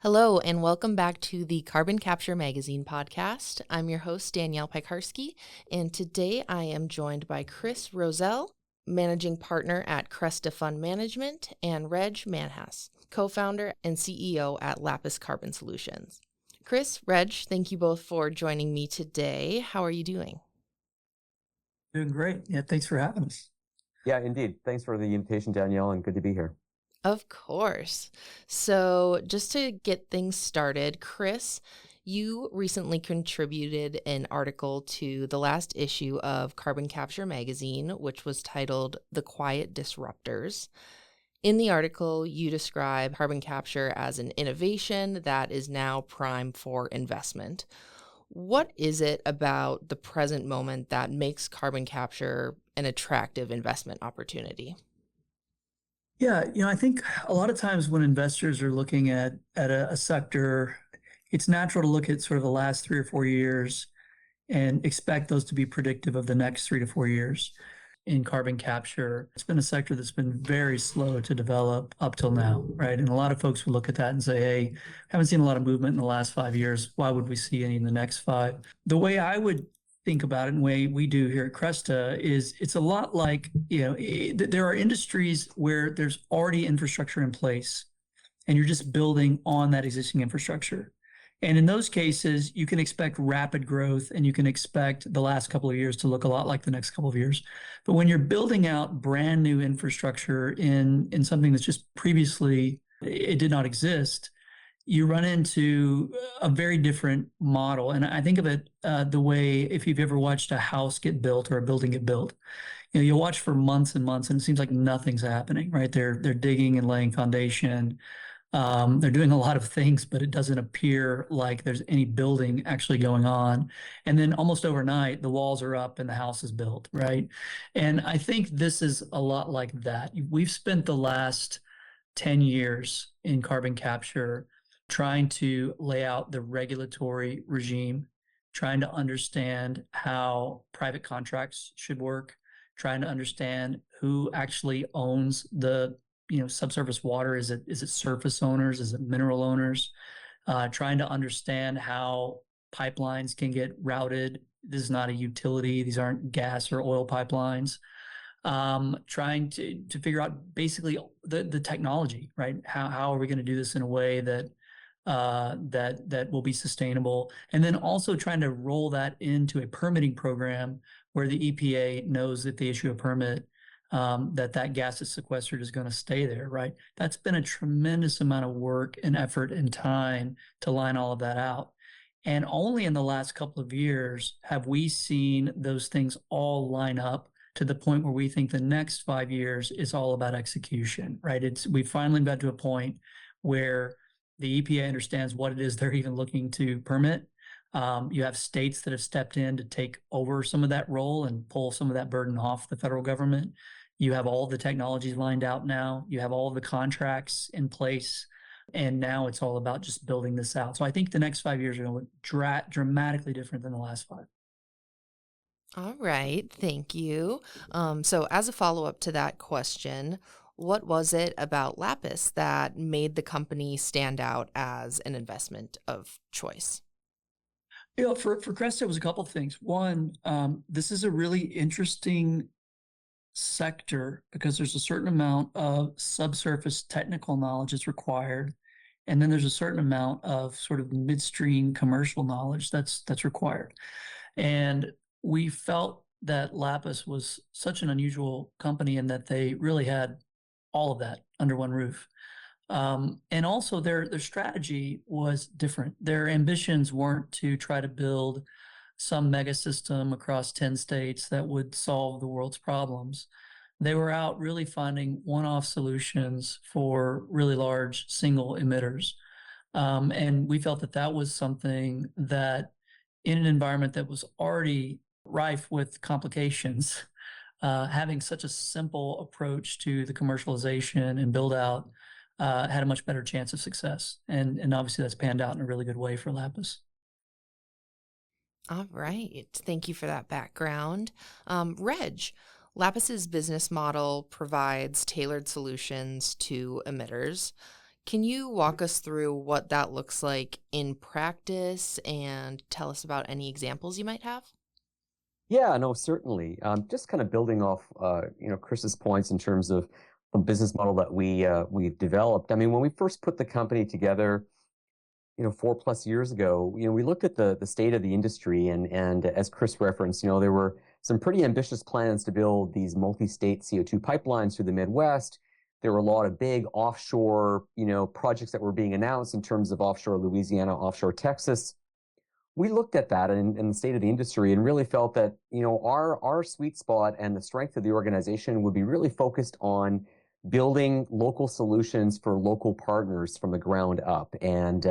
Hello, and welcome back to the Carbon Capture Magazine podcast. I'm your host, Danielle Piekarski, and today I am joined by Chris Rozzell, managing partner at Cresta Fund Management, and Manhas, co-founder and CEO at Lapis Carbon Solutions. Chris, thank you both for joining me today. How are you doing? Doing great. Yeah, thanks for having us. Yeah, indeed. Thanks for the invitation, Danielle, and good to be here. Of course. So just to get things started, Chris, you recently contributed an article to the last issue of Carbon Capture Magazine, which was titled The Quiet Disruptors. In the article, you describe carbon capture as an innovation that is now prime for investment. What is it about the present moment that makes carbon capture an attractive investment opportunity? Yeah, I think a lot of times when investors are looking at a sector, it's natural to look at sort of the last 3 or 4 years and expect those to be predictive of the next 3 to 4 years. In carbon capture, it's been a sector that's been very slow to develop up till now, right? And a lot of folks would look at that and say, hey, haven't seen a lot of movement in the last 5 years. Why would we see any in the next five? The way I would think about it and the way we do here at Cresta is it's a lot like, there are industries where there's already infrastructure in place and you're just building on that existing infrastructure. And in those cases, you can expect rapid growth and you can expect the last couple of years to look a lot like the next couple of years. But when you're building out brand new infrastructure in something that's just previously, it did not exist, you run into a very different model. And I think of it the way, if you've ever watched a house get built or a building get built, you'll watch for months and months and it seems like nothing's happening, right? They're digging and laying foundation. They're doing a lot of things, but it doesn't appear like there's any building actually going on. And then almost overnight, the walls are up and the house is built, right? And I think this is a lot like that. We've spent the last 10 years in carbon capture trying to lay out the regulatory regime, trying to understand how private contracts should work, trying to understand who actually owns the subsurface water. Is it surface owners? Is it mineral owners? Trying to understand how pipelines can get routed. This is not a utility. These aren't gas or oil pipelines. Trying to figure out basically the technology, right? How are we going to do this in a way that will be sustainable, and then also trying to roll that into a permitting program where the EPA knows if they issue a permit, that gas is sequestered is going to stay there, right? That's been a tremendous amount of work and effort and time to line all of that out. And only in the last couple of years have we seen those things all line up to the point where we think the next 5 years is all about execution, right? We finally got to a point where the EPA understands what it is they're even looking to permit. You have states that have stepped in to take over some of that role and pull some of that burden off the federal government. You have all the technologies lined out now. You have all the contracts in place. And now it's all about just building this out. So I think the next 5 years are going to look dramatically different than the last five. All right, thank you. So as a follow-up to that question, what was it about Lapis that made the company stand out as an investment of choice? For Cresta, it was a couple of things. One, this is a really interesting sector because there's a certain amount of subsurface technical knowledge that's required. And then there's a certain amount of sort of midstream commercial knowledge that's required. And we felt that Lapis was such an unusual company in that they really had all of that under one roof. And also their strategy was different. Their ambitions weren't to try to build some mega system across 10 states that would solve the world's problems. They were out really finding one-off solutions for really large single emitters. And we felt that was something that in an environment that was already rife with complications, having such a simple approach to the commercialization and build out had a much better chance of success. And obviously that's panned out in a really good way for Lapis. All right. Thank you for that background. Lapis's business model provides tailored solutions to emitters. Can you walk us through what that looks like in practice and tell us about any examples you might have? Yeah, no, certainly. Just kind of building off, Chris's points in terms of the business model that we've developed. I mean, when we first put the company together, 4+ years ago, we looked at the state of the industry, and as Chris referenced, there were some pretty ambitious plans to build these multi-state CO2 pipelines through the Midwest. There were a lot of big offshore, projects that were being announced in terms of offshore Louisiana, offshore Texas. We looked at that and the state of the industry and really felt that, our sweet spot and the strength of the organization would be really focused on building local solutions for local partners from the ground up and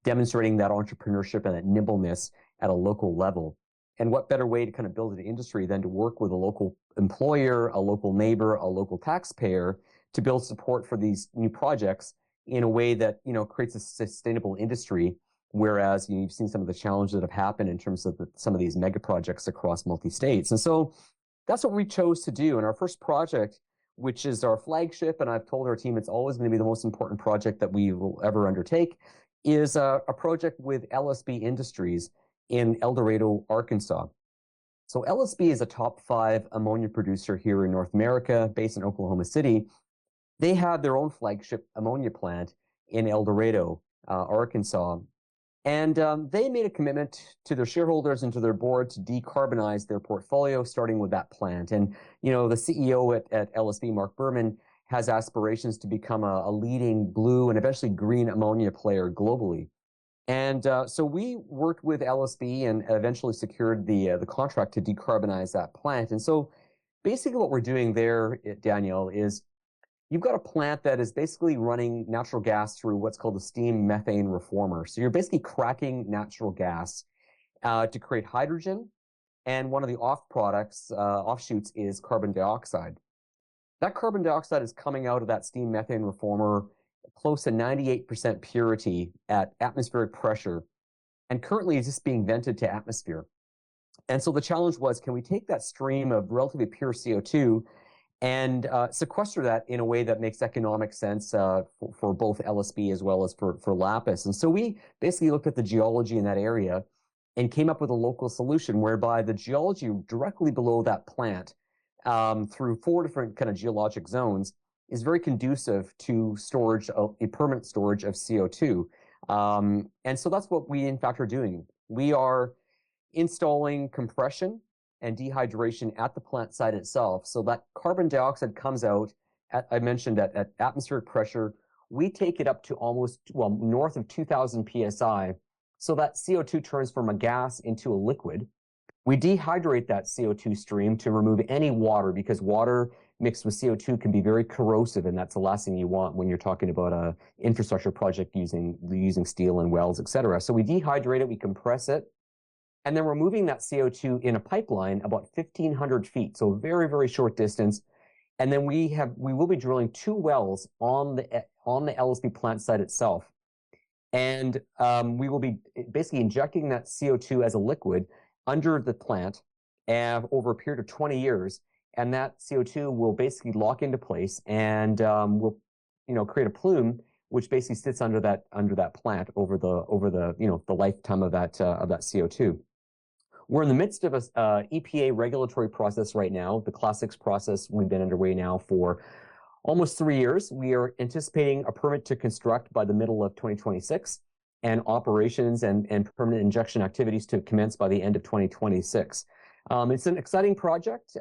demonstrating that entrepreneurship and that nimbleness at a local level. And what better way to kind of build an industry than to work with a local employer, a local neighbor, a local taxpayer to build support for these new projects in a way that, creates a sustainable industry. Whereas you've seen some of the challenges that have happened in terms of some of these mega projects across multi-states. And so that's what we chose to do. And our first project, which is our flagship, and I've told our team it's always going to be the most important project that we will ever undertake, is a project with LSB Industries in El Dorado, Arkansas. So LSB is a top 5 ammonia producer here in North America, based in Oklahoma City. They have their own flagship ammonia plant in El Dorado, Arkansas. And they made a commitment to their shareholders and to their board to decarbonize their portfolio, starting with that plant. And, the CEO at LSB, Mark Berman, has aspirations to become a leading blue and eventually green ammonia player globally. And so we worked with LSB and eventually secured the contract to decarbonize that plant. And so basically what we're doing there, Danielle, is you've got a plant that is basically running natural gas through what's called the steam methane reformer. So you're basically cracking natural gas to create hydrogen, and one of the offshoots is carbon dioxide. That carbon dioxide is coming out of that steam methane reformer close to 98% purity at atmospheric pressure, and currently is just being vented to atmosphere. And so the challenge was, can we take that stream of relatively pure CO2 and sequester that in a way that makes economic sense for both LSB as well as for Lapis. And so we basically looked at the geology in that area and came up with a local solution whereby the geology directly below that plant through 4 different kind of geologic zones is very conducive to storage, a permanent storage of CO2. And so that's what we in fact are doing. We are installing compression and dehydration at the plant site itself, so that carbon dioxide comes out I mentioned at atmospheric pressure. We take it up to north of 2000 psi, so that CO2 turns from a gas into a liquid. We dehydrate that CO2 stream to remove any water, because water mixed with CO2 can be very corrosive, and that's the last thing you want when you're talking about a infrastructure project using steel and wells, et cetera. So we dehydrate it, we compress it, and then we're moving that CO2 in a pipeline about 1,500 feet, so a very, very short distance. And then we will be drilling 2 wells on the LSB plant site itself. And we will be basically injecting that CO2 as a liquid under the plant over a period of 20 years. And that CO2 will basically lock into place and will create a plume which basically sits under that plant over the lifetime of that CO2. We're in the midst of a EPA regulatory process right now, the Class 6 process. We've been underway now for almost 3 years. We are anticipating a permit to construct by the middle of 2026 and operations and permanent injection activities to commence by the end of 2026. It's an exciting project.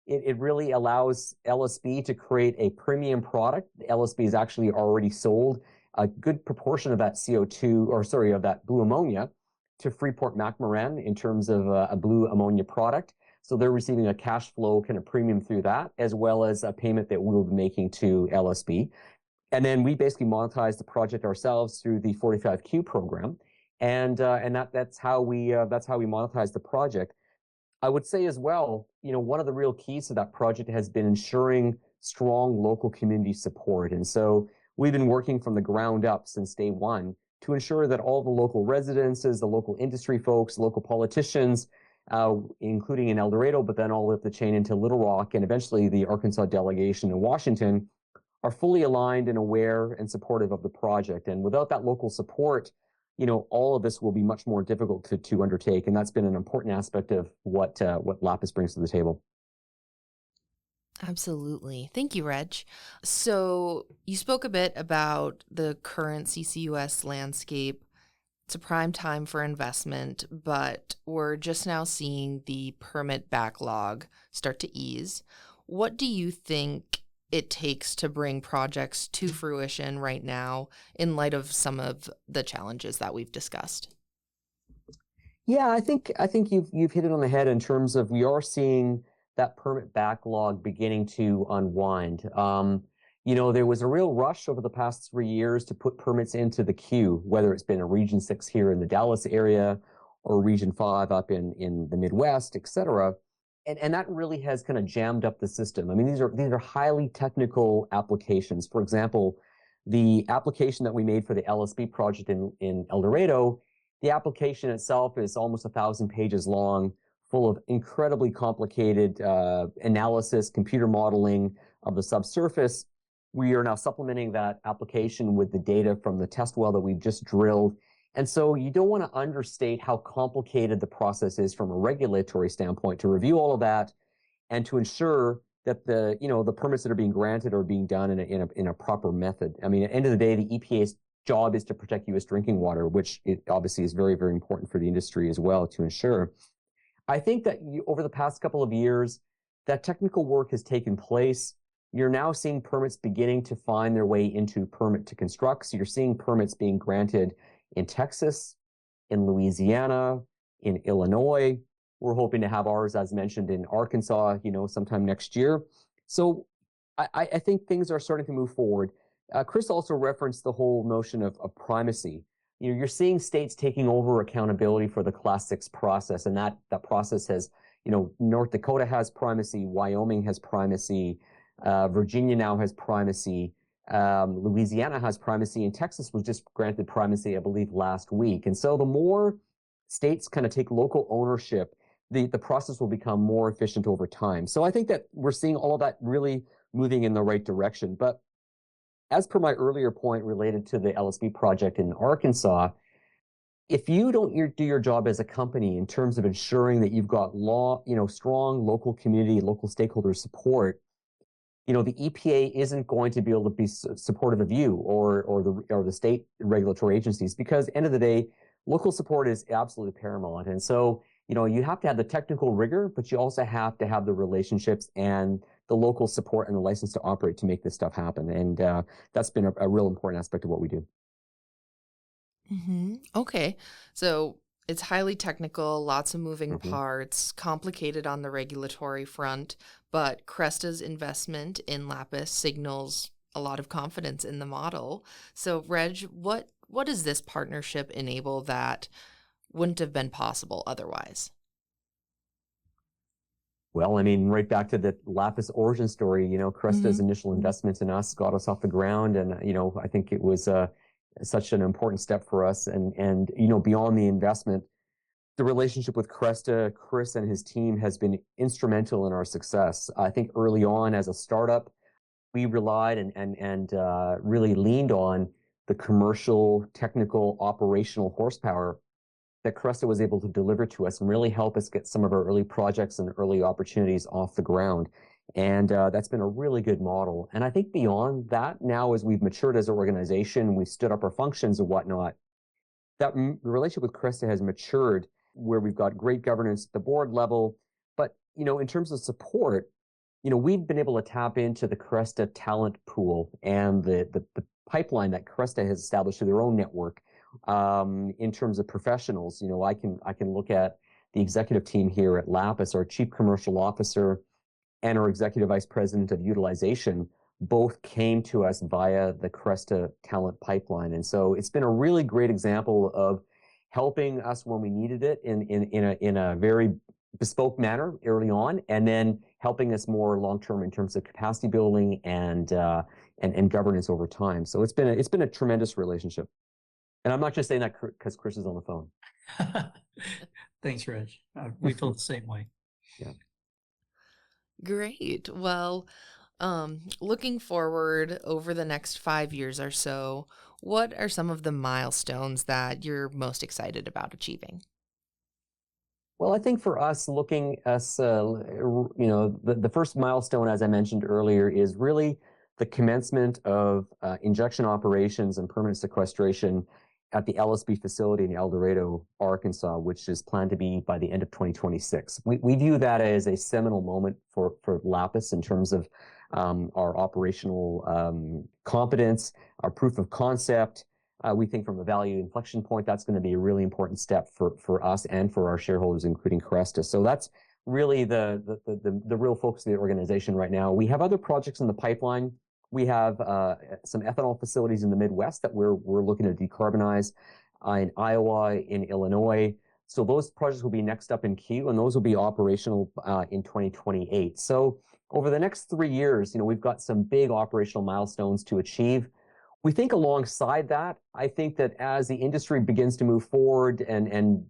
It really allows LSB to create a premium product. LSB has actually already sold a good proportion of that of that blue ammonia to Freeport-McMoRan in terms of a blue ammonia product. So they're receiving a cash flow kind of premium through that, as well as a payment that we'll be making to LSB. And then we basically monetize the project ourselves through the 45Q program. And that's how we monetize the project. I would say as well, one of the real keys to that project has been ensuring strong local community support. And so we've been working from the ground up since day one to ensure that all the local residences, the local industry folks, local politicians, including in El Dorado, but then all up the chain into Little Rock and eventually the Arkansas delegation in Washington, are fully aligned and aware and supportive of the project. And without that local support, all of this will be much more difficult to undertake. And that's been an important aspect of what Lapis brings to the table. Absolutely. Thank you, Reg. So you spoke a bit about the current CCUS landscape. It's a prime time for investment, but we're just now seeing the permit backlog start to ease. What do you think it takes to bring projects to fruition right now in light of some of the challenges that we've discussed? Yeah, I think you've hit it on the head in terms of we are seeing that permit backlog beginning to unwind. There was a real rush over the past 3 years to put permits into the queue, whether it's been a Region 6 here in the Dallas area or Region 5 up in the Midwest, et cetera. And that really has kind of jammed up the system. I mean, these are highly technical applications. For example, the application that we made for the LSB project in El Dorado, the application itself is almost 1,000 pages long, full of incredibly complicated analysis, computer modeling of the subsurface. We are now supplementing that application with the data from the test well that we've just drilled. And so you don't want to understate how complicated the process is from a regulatory standpoint to review all of that and to ensure that the permits that are being granted are being done in a proper method. I mean, at the end of the day, the EPA's job is to protect U.S. drinking water, which it obviously is very, very important for the industry as well to ensure. I think that over the past couple of years, that technical work has taken place. You're now seeing permits beginning to find their way into permit to construct. So you're seeing permits being granted in Texas, in Louisiana, in Illinois. We're hoping to have ours, as mentioned, in Arkansas, sometime next year. So I think things are starting to move forward. Chris also referenced the whole notion of primacy. You're seeing states taking over accountability for the Class 6 process, and that process has, North Dakota has primacy, Wyoming has primacy, Virginia now has primacy, Louisiana has primacy, and Texas was just granted primacy, I believe, last week. And so the more states kind of take local ownership, the process will become more efficient over time. So I think that we're seeing all of that really moving in the right direction. But as per my earlier point related to the LSB project in Arkansas, if you don't do your job as a company in terms of ensuring that you've got strong local community, local stakeholder support, the EPA isn't going to be able to be supportive of you or the state regulatory agencies, because at the end of the day, local support is absolutely paramount. And so, you have to have the technical rigor, but you also have to have the relationships and the local support and the license to operate to make this stuff happen. And that's been a real important aspect of what we do. Mm-hmm. Okay. So it's highly technical, lots of moving parts, complicated on the regulatory front, but Cresta's investment in Lapis signals a lot of confidence in the model. So, Reg, what does this partnership enable that wouldn't have been possible otherwise? Well, I mean, right back to the Lapis origin story, Cresta's initial investment in us got us off the ground. And, I think it was such an important step for us. And beyond the investment, the relationship with Cresta, Chris and his team has been instrumental in our success. I think early on as a startup, we relied and really leaned on the commercial, technical, operational horsepower that Cresta was able to deliver to us and really help us get some of our early projects and early opportunities off the ground. And that's been a really good model. And I think beyond that, now as we've matured as an organization, we've stood up our functions and whatnot, that relationship with Cresta has matured where we've got great governance at the board level. But, in terms of support, we've been able to tap into the Cresta talent pool and the pipeline that Cresta has established through their own network. In terms of professionals, I can look at the executive team here at Lapis. Our chief commercial officer and our executive vice president of utilization both came to us via the Cresta talent pipeline. And so it's been a really great example of helping us when we needed it in a very bespoke manner early on, and then helping us more long-term in terms of capacity building and governance over time. So it's been a tremendous relationship. And I'm not just saying that because Chris is on the phone. Thanks, Reg. We feel the same way. Yeah. Great. Well, Looking forward over the next 5 years or so, what are some of the milestones that you're most excited about achieving? Well, I think for us, the first milestone, as I mentioned earlier, is really the commencement of injection operations and permanent sequestration at the LSB facility in El Dorado, Arkansas, which is planned to be by the end of 2026. We view that as a seminal moment for Lapis in terms of our operational competence, our proof of concept. We think from a value inflection point, that's going to be a really important step for us and for our shareholders, including Cresta. So that's really the real focus of the organization right now. We have other projects in the pipeline. We have some ethanol facilities in the Midwest that we're looking to decarbonize in Iowa, in Illinois. So those projects will be next up in queue, and those will be operational in 2028. So over the next 3 years, we've got some big operational milestones to achieve. We think alongside that, I think that as the industry begins to move forward and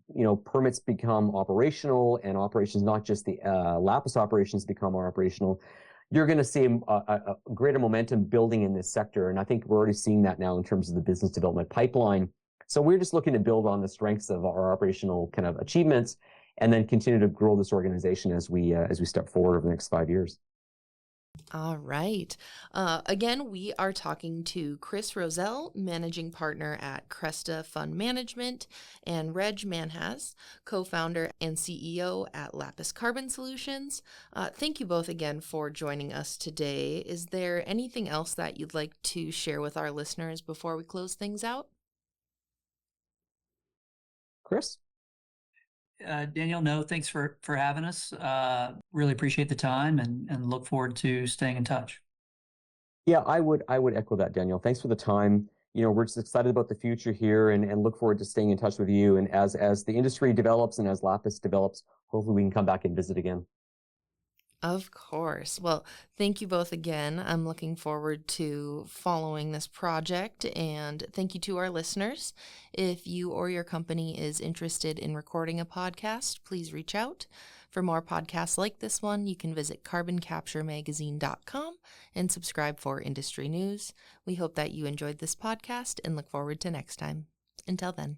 permits become operational and operations, not just the Lapis operations become operational, you're going to see a greater momentum building in this sector. And I think we're already seeing that now in terms of the business development pipeline. So we're just looking to build on the strengths of our operational kind of achievements and then continue to grow this organization as we step forward over the next 5 years. All right. Again, we are talking to Chris Rozzell, managing partner at Cresta Fund Management, and Reg Manhas, co-founder and CEO at Lapis Carbon Solutions. Thank you both again for joining us today. Is there anything else that you'd like to share with our listeners before we close things out? Chris? Danielle, no, thanks for having us. Really appreciate the time and look forward to staying in touch. Yeah, I would echo that, Danielle. Thanks for the time. We're just excited about the future here and look forward to staying in touch with you. And as the industry develops and as Lapis develops, hopefully we can come back and visit again. Of course. Well, thank you both again. I'm looking forward to following this project, and thank you to our listeners. If you or your company is interested in recording a podcast, please reach out. For more podcasts like this one, you can visit carboncapturemagazine.com and subscribe for industry news. We hope that you enjoyed this podcast and look forward to next time. Until then.